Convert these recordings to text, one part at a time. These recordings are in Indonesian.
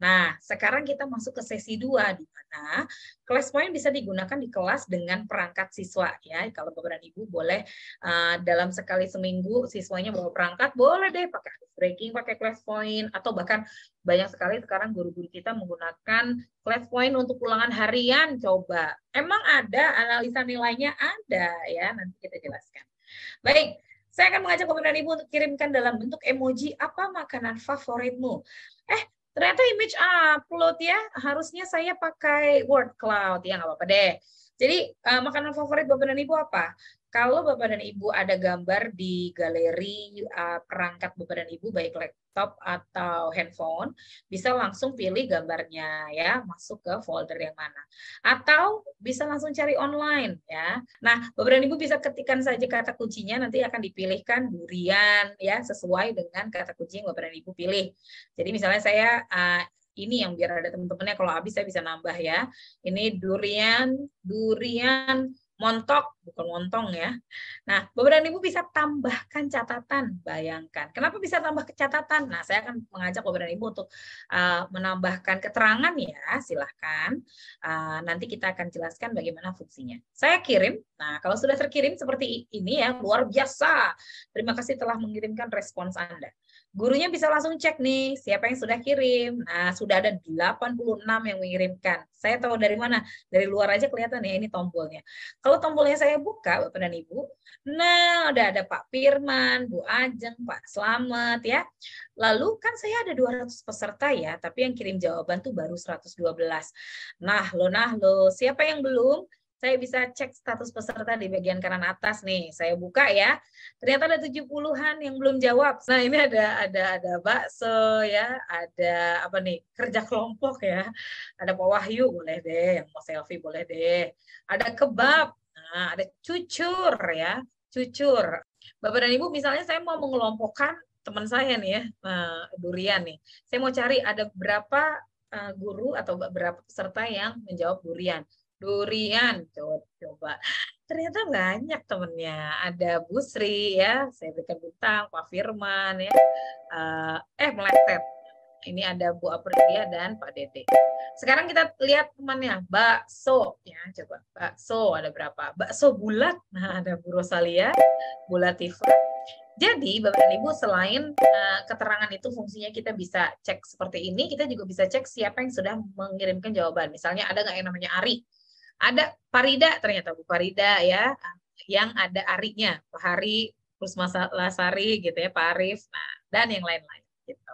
Nah, sekarang kita masuk ke sesi 2, di mana Class Point bisa digunakan di kelas dengan perangkat siswa. Ya, kalau Bapak dan Ibu boleh dalam sekali seminggu siswanya bawa perangkat, boleh deh pakai breaking, pakai Class Point, atau bahkan banyak sekali sekarang guru-guru kita menggunakan Class Point untuk ulangan harian. Coba, emang ada analisa nilainya? Ada ya, nanti kita jelaskan. Baik, saya akan mengajak Bapak dan Ibu untuk kirimkan dalam bentuk emoji apa makanan favoritmu. Ternyata image upload ya, harusnya saya pakai word cloud, ya nggak apa-apa deh. Jadi makanan favorit Bapak dan Ibu apa? Kalau Bapak dan Ibu ada gambar di galeri perangkat Bapak dan Ibu, baik laptop atau handphone, bisa langsung pilih gambarnya ya, masuk ke folder yang mana. Atau bisa langsung cari online ya. Nah, Bapak dan Ibu bisa ketikkan saja kata kuncinya, nanti akan dipilihkan durian ya, sesuai dengan kata kunci yang Bapak dan Ibu pilih. Jadi misalnya saya ini yang biar ada teman-temannya, kalau habis saya bisa nambah ya. Ini durian montok, bukan montong ya. Nah, Bapak dan Ibu bisa tambahkan catatan, bayangkan. Kenapa bisa tambah catatan? Nah, saya akan mengajak Bapak dan Ibu untuk menambahkan keterangan ya, silahkan. Nanti kita akan jelaskan bagaimana fungsinya. Saya kirim, nah kalau sudah terkirim seperti ini ya, luar biasa. Terima kasih telah mengirimkan respons Anda. Gurunya bisa langsung cek nih, siapa yang sudah kirim. Nah, sudah ada 86 yang mengirimkan. Saya tahu dari mana? Dari luar aja kelihatan ya, ini tombolnya. Kalau tombolnya saya buka, Bapak dan Ibu, nah udah ada Pak Firman, Bu Ajeng, Pak Slamet ya. Lalu kan saya ada 200 peserta ya, tapi yang kirim jawaban tuh baru 112. Nah lo, siapa yang belum? Saya bisa cek status peserta di bagian kanan atas nih. Saya buka ya. Ternyata ada 70-an yang belum jawab. Nah, ini ada bakso ya, ada apa nih? Kerja kelompok ya. Ada Pak Wahyu boleh deh, yang mau selfie boleh deh. Ada kebab. Nah, ada cucur ya. Cucur. Bapak dan Ibu, misalnya saya mau mengelompokkan teman saya nih ya, durian nih. Saya mau cari ada berapa guru atau berapa peserta yang menjawab durian. Durian, coba. Ternyata banyak temennya. Ada Bu Sri ya, saya berikan bintang, Pak Firman ya. Meleset. Ini ada Bu Aprilia dan Pak Dede. Sekarang kita lihat temannya, bakso ya, coba. Bakso ada berapa? Bakso bulat. Nah, ada Bu Rosalia, Bu Latifah. Jadi, Bapak dan Ibu, selain keterangan itu fungsinya kita bisa cek seperti ini, kita juga bisa cek siapa yang sudah mengirimkan jawaban. Misalnya ada nggak yang namanya Ari? Ada Parida, ternyata Bu Parida ya, yang ada Arinya, Pak Hari, terus Mas Lasari gitu ya, Pak Arif, nah, dan yang lain-lain gitu.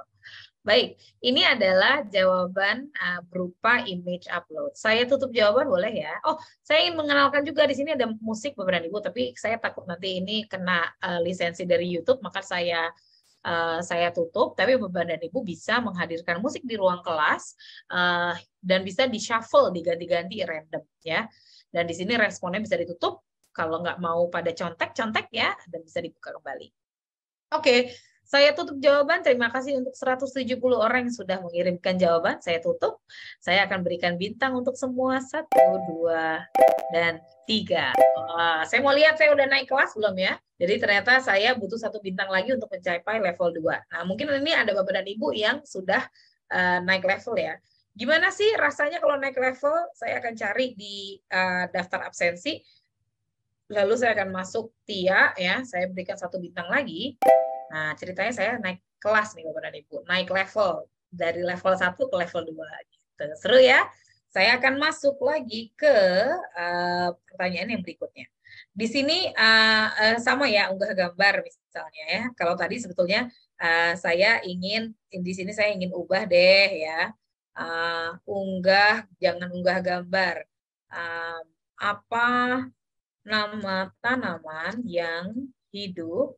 Baik, ini adalah jawaban berupa image upload. Saya tutup jawaban boleh ya? Oh, saya ingin mengenalkan juga di sini ada musik Bapak dan Ibu, tapi saya takut nanti ini kena lisensi dari YouTube, maka saya tutup, tapi Bapak dan Ibu bisa menghadirkan musik di ruang kelas dan bisa di-shuffle, diganti-ganti random ya. Dan di sini responnya bisa ditutup, kalau nggak mau pada contek-contek ya, dan bisa dibuka kembali. Oke, saya tutup jawaban. Terima kasih untuk 170 orang yang sudah mengirimkan jawaban. Saya tutup. Saya akan berikan bintang untuk semua. 1, 2, dan 3. Saya mau lihat saya udah naik kelas belum ya. Jadi ternyata saya butuh 1 bintang lagi untuk mencapai level 2. Nah, mungkin ini ada Bapak dan Ibu yang sudah naik level ya. Gimana sih rasanya kalau naik level? Saya akan cari di daftar absensi. Lalu saya akan masuk Tia ya. Saya berikan 1 bintang lagi. Nah, ceritanya saya naik kelas nih Bapak dan Ibu, naik level dari level 1 ke level 2 gitu. Seru ya? Saya akan masuk lagi ke pertanyaan yang berikutnya. Di sini sama ya, unggah gambar misalnya ya. Kalau tadi sebetulnya saya ingin di sini saya ingin ubah deh ya. Jangan unggah gambar. Apa nama tanaman yang hidup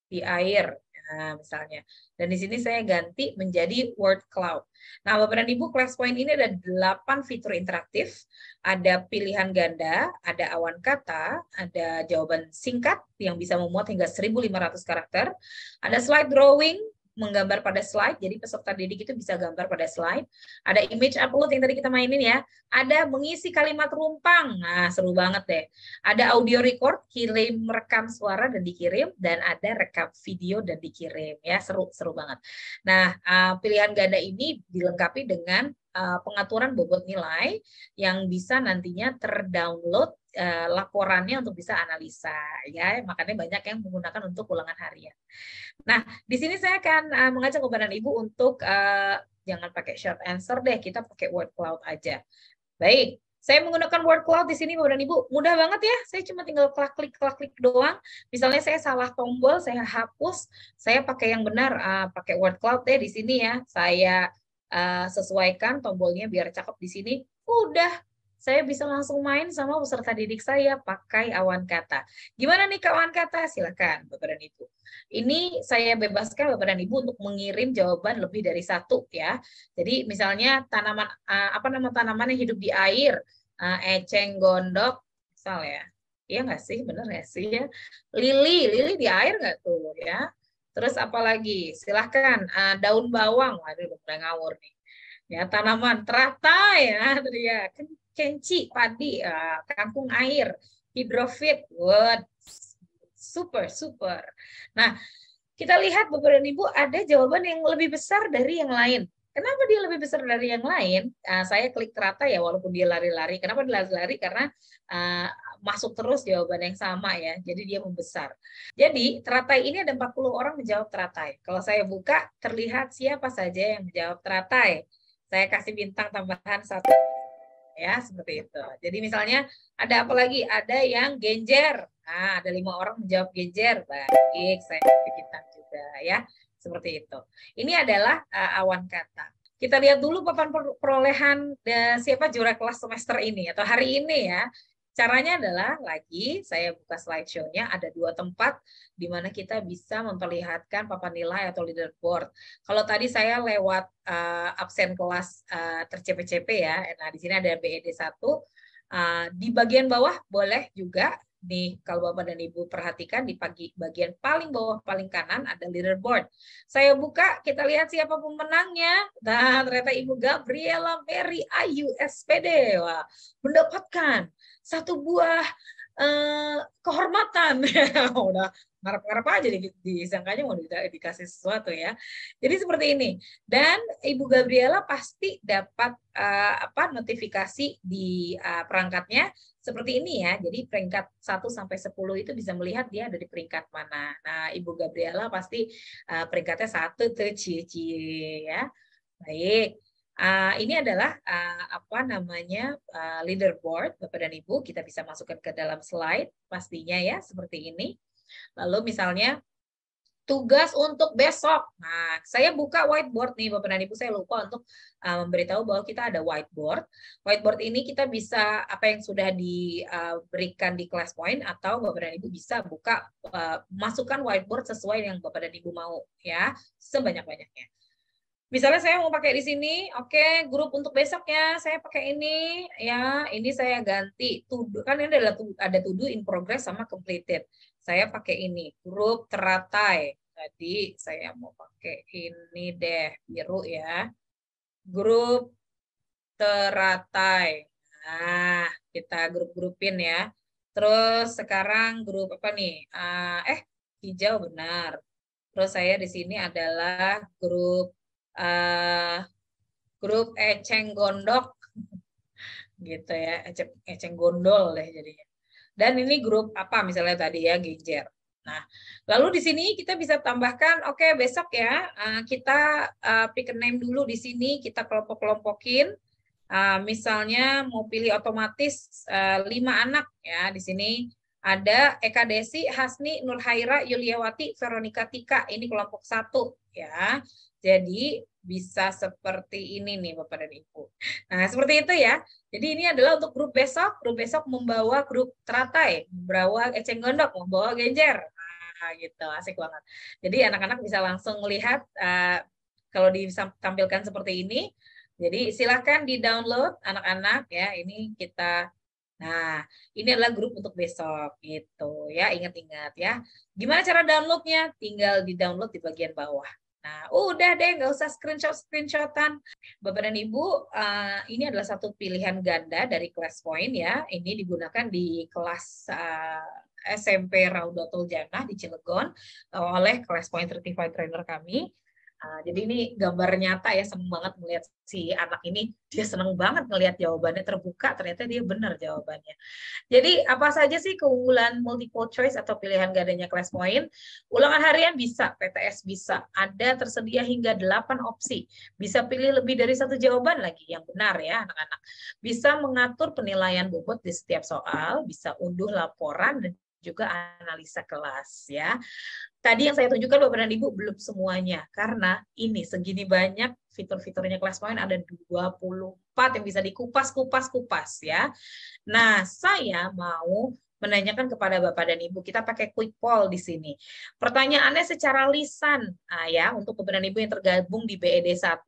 di air, nah, misalnya. Dan di sini saya ganti menjadi word cloud. Nah, Bapak dan Ibu, Class Point ini ada 8 fitur interaktif, ada pilihan ganda, ada awan kata, ada jawaban singkat yang bisa memuat hingga 1.500 karakter, ada slide drawing, menggambar pada slide, jadi peserta didik itu bisa gambar pada slide. Ada image upload yang tadi kita mainin ya. Ada mengisi kalimat rumpang, nah seru banget deh. Ada audio record, kirim rekam suara dan dikirim, dan ada rekam video dan dikirim ya, seru banget. Nah, pilihan ganda ini dilengkapi dengan pengaturan bobot nilai yang bisa nantinya terdownload laporannya untuk bisa analisa ya, makanya banyak yang menggunakan untuk ulangan harian. Nah, di sini saya akan mengajak kepada Ibu untuk jangan pakai short answer deh, kita pakai word cloud aja. Baik, saya menggunakan word cloud di sini Bapak dan Ibu, mudah banget ya. Saya cuma tinggal klik doang. Misalnya saya salah tombol, saya hapus, saya pakai yang benar, pakai word cloud deh di sini ya. Saya sesuaikan tombolnya biar cakep di sini. Udah, saya bisa langsung main sama peserta didik saya pakai awan kata. Gimana nih awan kata? Silakan Bapak dan Ibu. Ini saya bebaskan Bapak dan Ibu untuk mengirim jawaban lebih dari satu ya. Jadi misalnya tanaman apa nama tanaman yang hidup di air, eceng gondok, misal ya. Iya nggak sih? Bener nggak sih ya? Lili di air nggak tuh ya? Terus apa lagi? Silahkan daun bawang. Waduh, udah ngawur nih. Ya, tanaman teratai ya, tadi ya. Kenci, padi, kangkung air, hidrofit, wood, super. Nah, kita lihat Bapak dan Ibu ada jawaban yang lebih besar dari yang lain. Kenapa dia lebih besar dari yang lain? Saya klik teratai ya, walaupun dia lari-lari. Kenapa dia lari-lari? Karena masuk terus jawaban yang sama ya, jadi dia membesar. Jadi teratai ini ada 40 orang menjawab teratai. Kalau saya buka, terlihat siapa saja yang menjawab teratai. Saya kasih bintang tambahan 1. Ya, seperti itu. Jadi misalnya ada apa lagi? Ada yang genjer. Nah, ada 5 orang menjawab genjer. Baik, saya kasih bintang juga ya. Seperti itu. Ini adalah awan kata. Kita lihat dulu papan perolehan siapa juara kelas semester ini atau hari ini ya. Caranya adalah lagi saya buka slideshow-nya, ada 2 tempat di mana kita bisa memperlihatkan papan nilai atau leaderboard. Kalau tadi saya lewat absen kelas tercp-cp ya. Nah, di sini ada BED 1. Di bagian bawah boleh juga nih, kalau Bapak dan Ibu perhatikan di bagian paling bawah paling kanan ada leaderboard. Saya buka, kita lihat siapa pemenangnya. Nah, ternyata Ibu Gabriela Mary Ayu SPD. Wah, mendapatkan 1 buah kehormatan. Udah ngarep-ngarep aja disangkanya mau dikasih sesuatu ya. Jadi seperti ini. Dan Ibu Gabriela pasti dapat notifikasi di perangkatnya seperti ini ya. Jadi peringkat 1 sampai 10 itu bisa melihat dia ada di peringkat mana. Nah, Ibu Gabriela pasti peringkatnya 1 tuh cie-cie ya. Baik. Ini adalah leaderboard Bapak dan Ibu, kita bisa masukkan ke dalam slide pastinya ya, seperti ini. Lalu misalnya tugas untuk besok. Nah, saya buka whiteboard nih Bapak dan Ibu, saya lupa untuk memberitahu bahwa kita ada whiteboard. Whiteboard ini kita bisa apa yang sudah diberikan di class point, atau Bapak dan Ibu bisa buka masukkan whiteboard sesuai yang Bapak dan Ibu mau ya, sebanyak-banyaknya. Misalnya saya mau pakai di sini, oke, grup untuk besoknya saya pakai ini ya, ini saya ganti to-do, kan ini ada to-do, in progress sama completed. Saya pakai ini, grup teratai. Jadi saya mau pakai ini deh, biru ya. Grup teratai. Nah, kita grup-grupin ya. Terus sekarang grup apa nih? Hijau benar. Terus saya di sini adalah grup eceng gondok gitu ya, eceng gondol deh jadinya. Dan ini grup apa misalnya tadi ya, genjer. Nah, lalu di sini kita bisa tambahkan, oke, besok ya kita pick a name dulu di sini, kita kelompok-kelompokin. Misalnya mau pilih otomatis 5 anak ya, di sini ada Eka Desi, Hasni, Nurhaira, Yuliawati, Veronica Tika, ini kelompok 1 ya. Jadi bisa seperti ini nih Bapak dan Ibu. Nah, seperti itu ya. Jadi ini adalah untuk grup besok. Grup besok membawa grup teratai, membawa eceng gondok, membawa genjer. Nah, gitu, asik banget. Jadi anak-anak bisa langsung melihat kalau ditampilkan seperti ini. Jadi silahkan di-download anak-anak ya. Ini kita. Nah, ini adalah grup untuk besok gitu ya. Ingat-ingat ya. Gimana cara downloadnya? Tinggal di-download di bagian bawah. Nah, udah deh, nggak usah screenshotan. Bapak dan Ibu, ini adalah satu pilihan ganda dari ClassPoint ya. Ini digunakan di kelas SMP Raudatul Jannah di Cilegon oleh ClassPoint Certified Trainer kami. Jadi ini gambar nyata ya, seneng banget melihat si anak ini, dia seneng banget ngelihat jawabannya terbuka, ternyata dia benar jawabannya. Jadi apa saja sih keunggulan multiple choice atau pilihan gandanya ClassPoint? Ulangan harian bisa, PTS bisa, ada tersedia hingga 8 opsi. Bisa pilih lebih dari satu jawaban lagi yang benar ya anak-anak. Bisa mengatur penilaian bobot di setiap soal, bisa unduh laporan dan juga analisa kelas ya. Tadi yang saya tunjukkan Bapak dan Ibu belum semuanya, karena ini segini banyak fitur-fiturnya ClassPoint ada 24 yang bisa dikupas ya. Nah, saya mau menanyakan kepada Bapak dan Ibu, kita pakai quick poll di sini. Pertanyaannya secara lisan, ya, untuk Bapak dan Ibu yang tergabung di BED 1,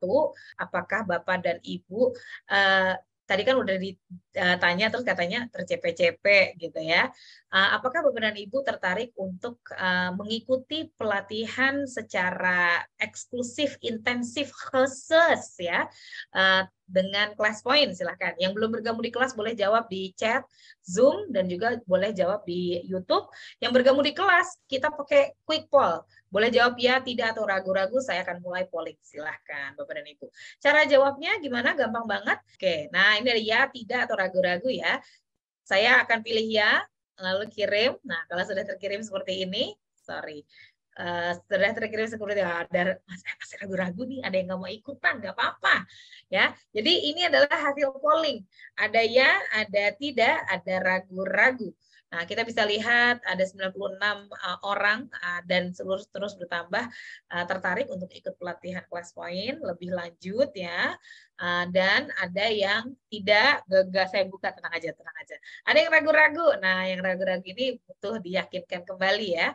apakah Bapak dan Ibu tadi kan udah ditanya terus katanya tercepe-cepe gitu ya. Apakah Bapak dan Ibu tertarik untuk mengikuti pelatihan secara eksklusif, intensif, khusus ya, dengan ClassPoint? Silahkan. Yang belum bergabung di kelas boleh jawab di chat Zoom dan juga boleh jawab di YouTube. Yang bergabung di kelas kita pakai quick poll. Boleh jawab ya, tidak, atau ragu-ragu. Saya akan mulai polling. Silahkan Bapak dan Ibu. Cara jawabnya gimana? Gampang banget. Oke, nah ini ada ya, tidak, atau ragu-ragu ya. Saya akan pilih ya, lalu kirim. Nah, kalau sudah terkirim seperti ini, sorry. Sudah terkirim seperti ada masih ragu-ragu nih, ada yang nggak mau ikutan, nggak apa-apa ya. Jadi ini adalah hasil polling, ada ya, ada tidak, ada ragu-ragu. Nah, kita bisa lihat ada 96 orang dan terus bertambah tertarik untuk ikut pelatihan ClassPoint lebih lanjut ya. Dan ada yang tidak, gak saya buka, tenang aja. Ada yang ragu-ragu. Nah, yang ragu-ragu ini butuh diyakinkan kembali ya.